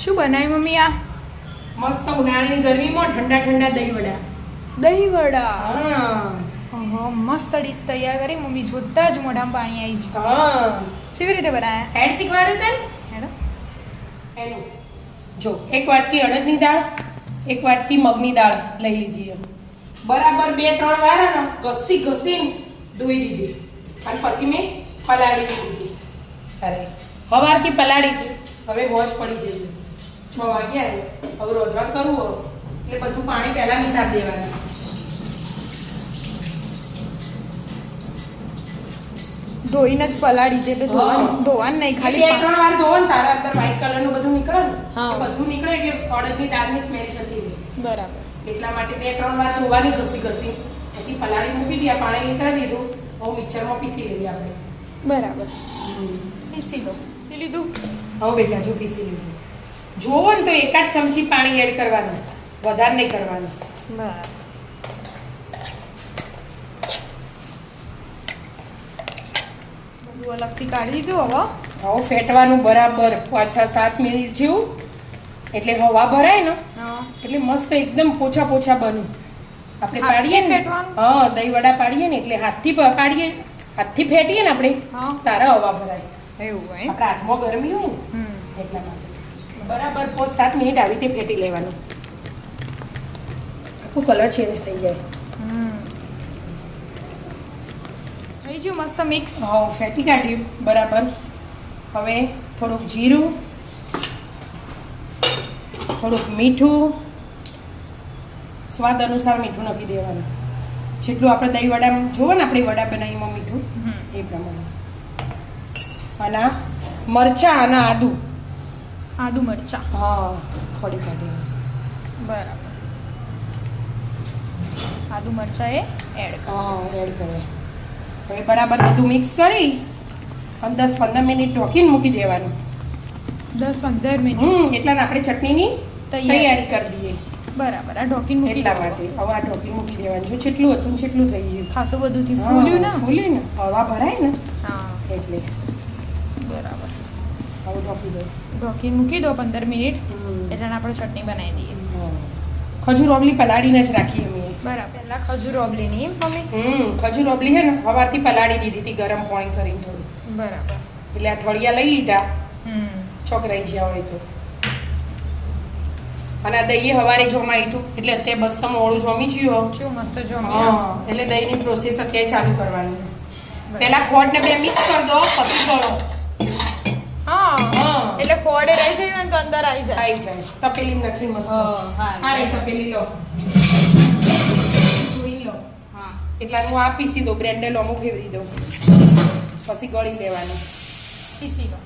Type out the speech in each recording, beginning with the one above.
શું બનાવ્યું મમ્મી? આ મસ્ત ઉનાળાની ગરમીમાં ઠંડા ઠંડા દહીં વડા. દહીં વડા. હા મસ્ત ડીશ તૈયાર કરી મમ્મી. જોતા જ મોઢામાં પાણી આવી ગયું. હા કેવી રીતે બનાયા? હેડ શીખવાડ્યું તને હેડો. એનું જો 1 વાટકી અડદની દાળ, 1 વાટકી મગની દાળ લઈ લીધી. બરાબર 2-3 વાર ઘસી ધોઈ દીધી અને પછી મેં પલાળી દીધી. અરે સવારથી પલાળી હતી, હવે વોશ પડી જઈ 6 વાગ્યા. હવે રોધવાનું કરવું હોય એટલે બધું પાણી પહેલા નીતાર દેવાનું. ધોઈને જ પલાળી દે એટલે ધોવાનું નહીં, ખાલી 2-3 વાર ધોવો ને તારા અંદર વ્હાઈટ કલરનું બધું નીકળે ને. હા. એ બધું નીકળે એટલે અડદની દાળની સ્મેલ જતી રહે. બરાબર. એટલા માટે 2-3 વાર ધોવાની ઘસી પછી પલાળી મૂકી દે, પાણી નીકળી દીધું. હવે મિક્સરમાં પીસી લઈએ આપણે. બરાબર. પીસી લો. પીસી લીધું. હવે બેટા જો પીસી લીધું. જોવો ને તો 1 ચમચી પાણી એડ કરવાનું, વધારે નહીં કરવાનું. બરાબર. બધું અલગથી કાઢી દીધું. હવે ફેટવાનું બરાબર 5-7 મિનિટ જેવું, એટલે હવા ભરાય ને એટલે મસ્ત એકદમ પોછા બનું. આપણે પાડીએ ને, હા દહીં વડા પાડીએ ને એટલે હાથથી ફેટીએ ને આપણે, તારા હવા ભરાય. એવું હોય. આપણા હાથમાં ગરમી હોય ને એટલા માટે બરાબર 5-7 મિનિટ આવી રીતે ફેટી લેવાનું. આખું કલર ચેન્જ થઈ જાય. થઈ ગયું મસ્ત મિક્સ. હા ફેટી કાઢ્યું બરાબર. હવે થોડુંક જીરું, થોડુંક મીઠું, સ્વાદ અનુસાર મીઠું નાખી દેવાનું. જેટલું આપણે દહીં વડામાં જોવો ને, આપણે વડા બનાવીમાં મીઠું એ પ્રમાણે. અને મરચાં અને આદુ મરચાં. હા ખોડી કાઢી. બરાબર. આદુ મરચાં એડ કરે. હવે બરાબર બધું મિક્સ કરી અને 10-15 મિનિટ ઢોકીને મૂકી દેવાનું. 10-15 મિનિટ. એટલા આપણે ચટણીની તૈયારી કરી દઈએ. બરાબર. આ ઢોકીને મૂકી એટલા માટે હવે આ ઢોકીને મૂકી દેવાનું. જો જેટલું હતું ને જેટલું થઈ ગયું. ખાસું બધું ફૂલ્યું ને હવા ભરાય ને હા એટલે. બરાબર. હવે ઢોકી દો. ઢોકીને મૂકી દો 15 મિનિટ. એટલે આપણે ચટણી બનાવી દઈએ. ખજૂર ઓબલી પલાળીને જ રાખીએ અમે. બરાબર. પહેલા ખજૂર ઓબલીની મમ્મી. ખજૂર ઓબલી છે ને સવારથી પલાળી દીધી હતી ગરમ પાણી કરીને થોડું. બરાબર. એટલે આ ઠળિયા લઈ લીધા. ચોકરાઈ જ્યાં હોય તો. અને આ દહીં હવારે જોમાયું હતું એટલે અત્યારે બસ તમે ઓળું જોમી જ્યું. શું મસ્ત જોમી. એટલે દહીંની પ્રોસેસ અત્યારે ચાલુ કરવાની. પહેલા ખોટ ને બે મિક્સ કરી દો, પછી ગળો. એટલે ખોડે રહી જાય ને તો અંદર આવી જાય. તપેલી નાખી મસ્ત. હા તપેલી લો, ધોઈ લો. એટલે હું આ પીસી દઉં, બ્રેન્ડેલ અમુક ફેરવી દઉં, પછી ગળી લેવાનું. પીસી લો.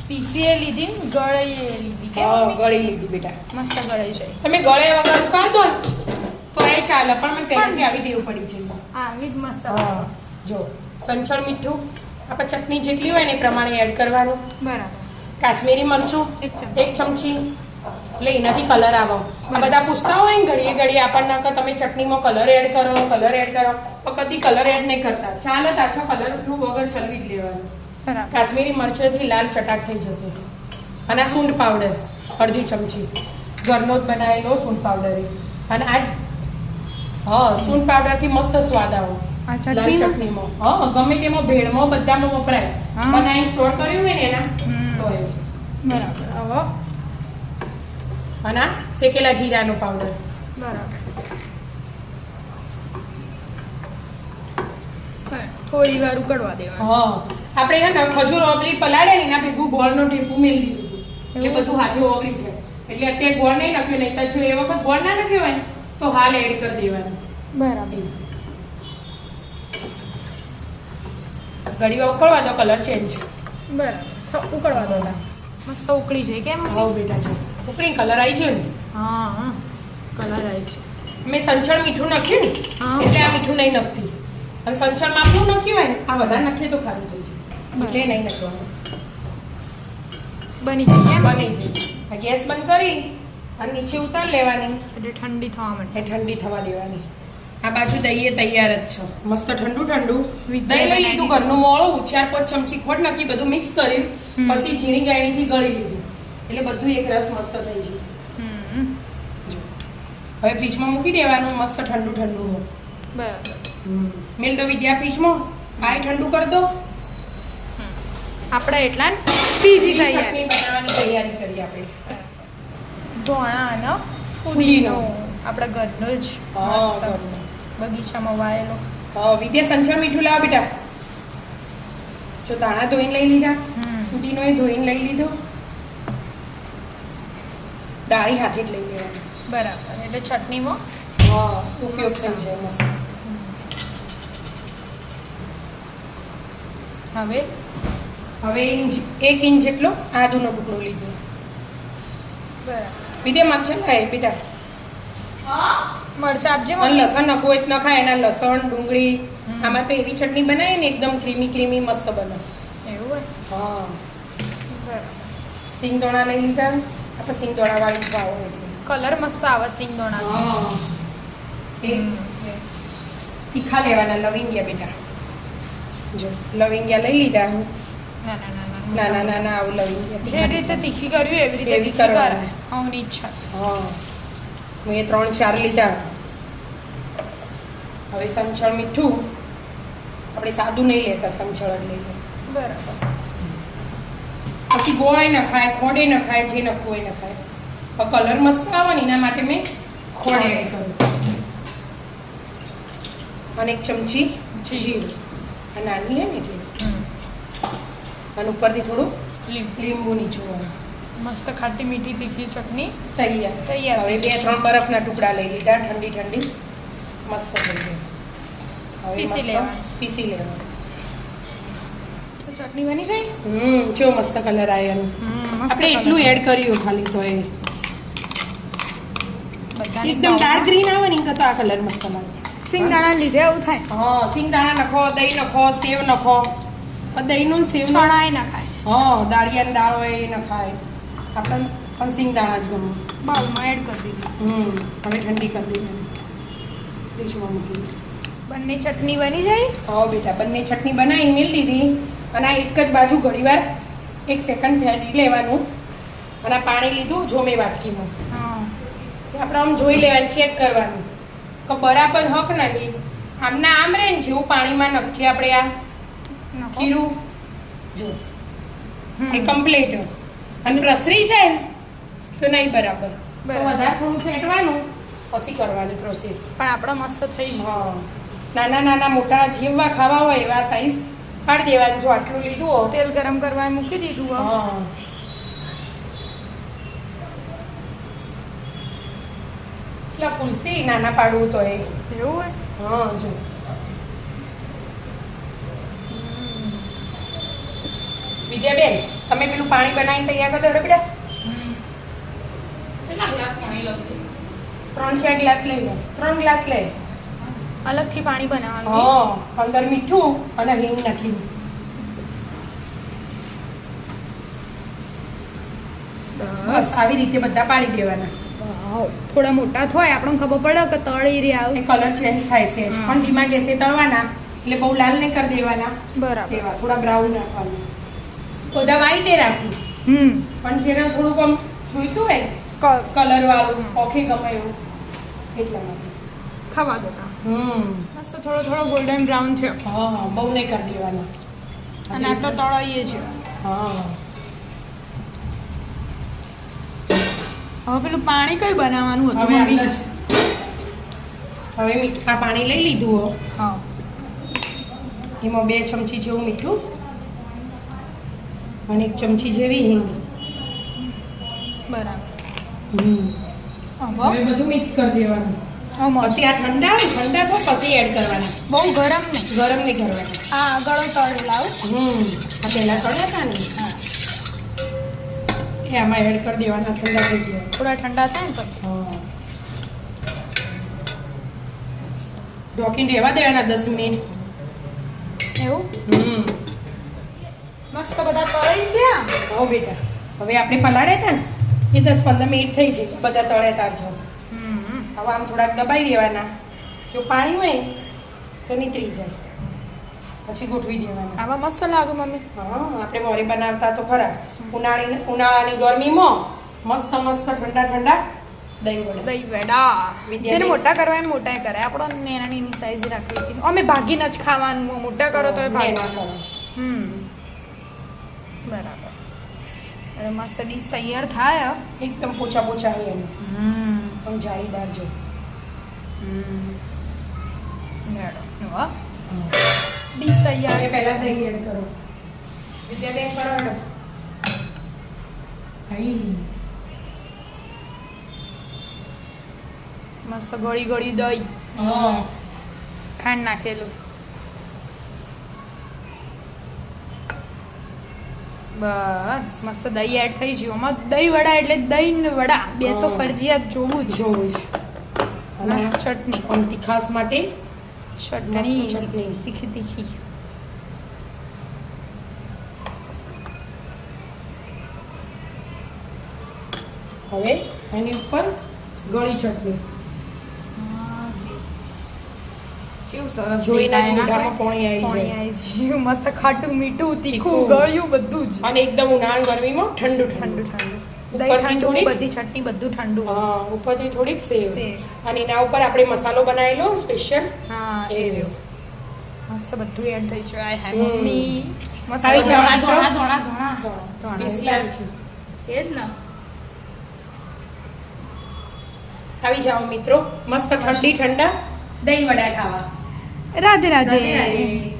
પીસી એ લીધી ને ગળી લીધી. ગળી લીધી બેટા. મસ્ત ગળી છે. તમે ગળે વગર કાઢ દો ને તો એ ચાલે, પણ મને પહેલેથી આવી ટેવ પડી છે. મીઠ મસાલા. જો સંચળ મીઠું આપણે ચટણી જેટલી હોય ને એ પ્રમાણે એડ કરવાનું. બરાબર. કાશ્મીરી મરચું 1 ચમચી. એટલે એનાથી કલર આવો. આ બધા પૂછતા હોય ને ઘડીએ આપણને કે તમે ચટણીમાં કલર એડ કરો, પણ કદી કલર એડ નહીં કરતા. ચાલો તાછો કલરનું વગર ચલવી જ લેવાનું. કાશ્મીરી મરચુંથી લાલ ચટાક થઈ જશે. અને આ સૂંઠ પાવડર અડધી ચમચી, ઘરનો જ બનાવેલો સૂંઠ પાવડર. અને આ સૂંઠ પાવડરથી મસ્ત સ્વાદ આવો લાલ ચટણીમાં. ગમે તેમાં ભેળમાં બધામાં વપરાય. બનાવી સ્ટોર કર્યું હોય ને એના તો બરાબર. હવે અને શેકેલા જીરાનો પાવડર. બરાબર. થોડી વાર ઉકળવા દેવાનું. આપણે હે ને ખજૂર ઓગળી પલાળે ને એના ભેગું ગોળનો ઢેપું મેલી દીધું હતું એટલે બધું હાથે ઓગળી છે. એટલે અત્યારે ગોળ નહીં નાખ્યો, નહીં તો જો એ વખત ગોળ ના નાખ્યો હોય ને તો હાલ એડ કરી દેવાનું. બરાબર. ઘડી વાર ઉકળવા દો, કલર ચેન્જ. બરાબર. ઉકળવા દો. મસ્ત ઉકળી જાય. કેમ? બેટા જો ઉકળીને કલર આવી ગયો ને. કલર આવી ગયો. મેં સંચળ મીઠું નાખ્યું ને એટલે આ મીઠું નહીં નાખતી. અને સંચળ માપનું નાખ્યું હોય ને આ વધારે નાખીએ તો ખારું થઈ જાય એટલે નહીં નાખવાનું. બની જાય. ગેસ બંધ કરી અને નીચે ઉતાર લેવાની. એટલે ઠંડી થવા માંડે. ઠંડી થવા દેવાની. આ બાજુ દહીં તૈયાર જ છે. મસ્ત ઠંડુ દહીં લઈ લીધું ઘરનું મોળું, 4-5 ચમચી ખોટ નાખી બધું મિક્સ કર્યું પછી ઝીણી ગાયણીથી ગળી લીધું એટલે બધું એક રસ મસ્ત થઈ ગયું. હમ જો હવે ફ્રીજમાં મૂકી દેવાનું મસ્ત ઠંડુ ઠંડુ. બરાબર. મેલ દો વિદ્યા ફ્રીજમાં આ ઠંડુ કરી દો. આપણે એટલા બીજી ચટણી તૈયારી બનાવવાની તૈયારી કરીએ આપણે. ધોણા અને ફુદીનો. આપણા ઘરનો જ હા, મસ્ત ઘરનો. બગીચામાં વાયેલો. વિદ્યા સંચળ મીઠું લાવ બેટા. જો દાણા ધોઈને લઈ લીધા, ફુદીનો એ ધોઈને લઈ લીધો, ડાળી હાથે જ લઈ લેવાની. બરાબર. એટલે ચટણીમાં ઉપયોગ થઈ જાય મસ્ત. હવે હવે 1 ઇંચ જેટલો આદુનો ટુકડો લીધો. બરાબર. વિદ્યા મરચાં લાય બેટા. મરચાં આપજે અને મમ્મી. લસણ નખવું હોય તો નખાય. એના લસણ ડુંગળી આમાં તો એવી ચટણી બનાવીએ ને એકદમ ક્રીમી મસ્ત બને. એવું હોય. હા. બરાબર. સિંગદાણા લઈ લીધા. આપણે સિંગદાણા વાળી જ ભાવ એટલે. કલર મસ્ત આવે સિંગદાણા. એ તીખા લેવાના લવિંગિયા બેટા. જો લવિંગિયા લઈ લીધા. નાના આવું લવિંગિયા. જે રીતે તીખી કરવી એવી રીતે એવી તીખી કરવાની. કરાય. આવની ઈચ્છા. હા હું એ 3-4 લીધા. હવે સંચળ મીઠું આપણે સાદું નહીં લેતા, સંચળ જ લઈએ. બરાબર. પછી ગોળાય નખાય, ખોડે નખાય, જે નખવું હોય નખાય. કલર મસ્ત આવે ને એના માટે મેં ખોડે એડ કરું. અને 1 ચમચી જીરું. આ નાની હે ને એટલે. અને ઉપરથી થોડું લીંબુ નીચોવાનું. મસ્ત ખાટી મીઠી તીખી ચટણી તૈયાર. હવે 2-3 બરફના ટુકડા લઈ લીધા, ઠંડી મસ્ત થઈ ગઈ. હવે પીસી મસ્ત લેવાનું. પીસી લેવાનું. તો ચટણી બની જાય. જો મસ્ત કલર આવ્યો એનો. આપણે એટલું એડ કર્યું ખાલી તો એ એકદમ ડાર્ક ગ્રીન આવે ને તો આ કલર મસ્ત લાગે. સિંગદાણા લીધે આવું થાય. હા સિંગદાણા નખો, દહીં નખો, સેવ નખો. દહીંનું સેવ ચણાય ના ખાય. હા દાળિયાની દાળ હોય એ નખાય. આપણને પણ સિંગદાણા જ ગમે. બાઉલમાં એડ કરી દીધી. હવે ઠંડી કરી દીધી. ડીશમાં મૂકી. બંને ચટણી બની જાય. હા બેટા બંને ચટણી બનાવીને મેળ દીધી. અને આ એક જ બાજુ ઘડીવાર 1 સેકન્ડ ફેટી લેવાનું. અને આ પાણી લીધું જોમે વાટકીમાં. આપણે આમ જોઈ લેવાનું, ચેક કરવાનું કે બરાબર હક નહીં. આમના આમ રહે ને જેવું પાણીમાં નખીએ આપણે આ ખીરું જો એ કમ્પ્લીટ અને પ્રસરી જાય ને તો નહીં બરાબર. તો વધારે થોડું ફેટવાનું પછી કરવાની પ્રોસેસ. પણ આપણો મસ્ત થઈ જાય. હા નાના મોટા જેવા ખાવા હોય એવા સાઈઝ પાડી દેવાનું. જો આટલું લીધું હોય તેલ ગરમ કરવા મૂકી દીધું. હા એટલા ફૂલસી નાના પાડવું તો એ એવું હોય. હા જો વિદ્યાબેન તમે પેલું પાણી બનાવીને તૈયાર કરી દો બેટા. કેટલા ગ્લાસ પાણી લઉં? 3-4 ગ્લાસ લઈ લો. 3 ગ્લાસ લઈ. અલગથી પાણી બનાવવાનું. હા અંદર મીઠું અને હિંગ નાખી. બસ આવી રીતે બધા પાડી દેવાના. થોડા મોટા થાય આપણને ખબર પડે કે તળી રહ્યા આવે. કલર ચેન્જ થાય છે પણ ધીમા ગેસે તળવાના એટલે બહુ લાલ નહીં કરી દેવાના. બરાબર. એવા થોડા બ્રાઉન રાખવાના. બધા વ્હાઈટે રાખવું. પણ જેને થોડુંક આમ જોઈતું હોય કલર વાળું ઓખે ગમે એવું એટલા માટે ખાવા દેતા. મસ્ત થોડો ગોલ્ડન બ્રાઉન થયો. હા બહુ નહીં કરી દેવાનો. અને આટલો તળાઈએ છે. હા હવે પેલું પાણી કઈ બનાવવાનું હતું હવે મમ્મી? હવે મીઠા પાણી લઈ લીધું. હા એમાં 2 ચમચી જેવું મીઠું અને 1 ચમચી જેવી હિંગ. બરાબર. હવે બધું મિક્સ કરી દેવાનું. પછી આ ઠંડા તો પછી એડ કરવાના. બહુ ગરમ નહીં. ગરમ નહીં કરવાના. આ ગળો તળેલા. આ પહેલા તળ્યા હતા ને એ આમાં એડ કરી દેવાના. ઠંડા થઈ ગયા. થોડા ઠંડા થાય ને પછી. હા ઢોકીને રહેવા દેવાના 10 મિનિટ. એવું મસ્ત બધા તળી છે. હો બેટા હવે આપણે પલાળ્યા હતા ને એ 10-15 મિનિટ થઈ જાય. બધા તળ્યા તારજો. હવે આમ થોડાક દબાઈ દેવાના. જો પાણી હોય ને તો નીતરી જાય. પછી ગોઠવી દેવાના. આવા મસ્ત લાગે મમ્મી. હા આપણે મોરે બનાવતા તો ખરા. ઉનાળાની ગરમીમાં મસ્ત મસ્ત ઠંડા ઠંડા દહીં વડા. દહીં વડા વિદ્યાબેન. જેને મોટા કરવા એને મોટા કરે, આપણો નાની સાઈઝ રાખવી હતી. અમે ભાગીને જ ખાવાનું, મોટા કરો તો નેના ભાગવાનું. કરો. બરાબર. હવે મસ્ત ડીશ તૈયાર થાય. એકદમ પોચા પોચા હોય એમ હમ આમ જાળીદાર જો. ડીશ તૈયાર. હવે પહેલા દહીં એડ કરો. વિદ્યાબેન કરો હેડો. મસ્ત ગળી ગળી દહીં, હા ખાંડ નાખેલું. બસ મસ્ત દહીં એડ થઈ ગયું. આમાં દહીં વડા એટલે દહીં ને વડા બે તો હા. ફરજિયાત જોવું જ. જોવું જ. અને મસ્ત ચટણી આમ તીખાસ માટે ચટણી મસ્ત ચટણી. તીખી તીખી. હવે એની ઉપર ગળી ચટણી. કેવું સરસ જોઈને જ દેખાય ના મોઢામાં કોઈ? પાણી આવી પાણી જાય. આવી જાય. મસ્ત ખાટું મીઠું તીખું તીખું. ગળ્યું બધું જ અને એકદમ ઉનાળા ગરમીમાં ઠંડુ ઠંડુ ઠંડુ. ઠંડુ. દહીં ઉપરથી ઠંડુ, થોડીક- બધી ચટણી બધું ઠંડુ. હા ઉપરથી થોડીક સેવ. સેવ. અને એના ઉપર આપણે મસાલો બનાવેલો સ્પેશિયલ. હા એ એ રહ્યો. મસ્ત બધું એડ થઈ ગયું. આય હાય હમ. મમ્મી મસ્ત આવી જાઓ, બનાવ્યું. ધોળા, ધોળા. સ્પેશિયલ છે. એ જ ને આવી જાઓ મિત્રો, મસ્ત ઠંડી ઠંડા દહીં વડા ખાવા. રાધે રાધે. રાધે રાધે.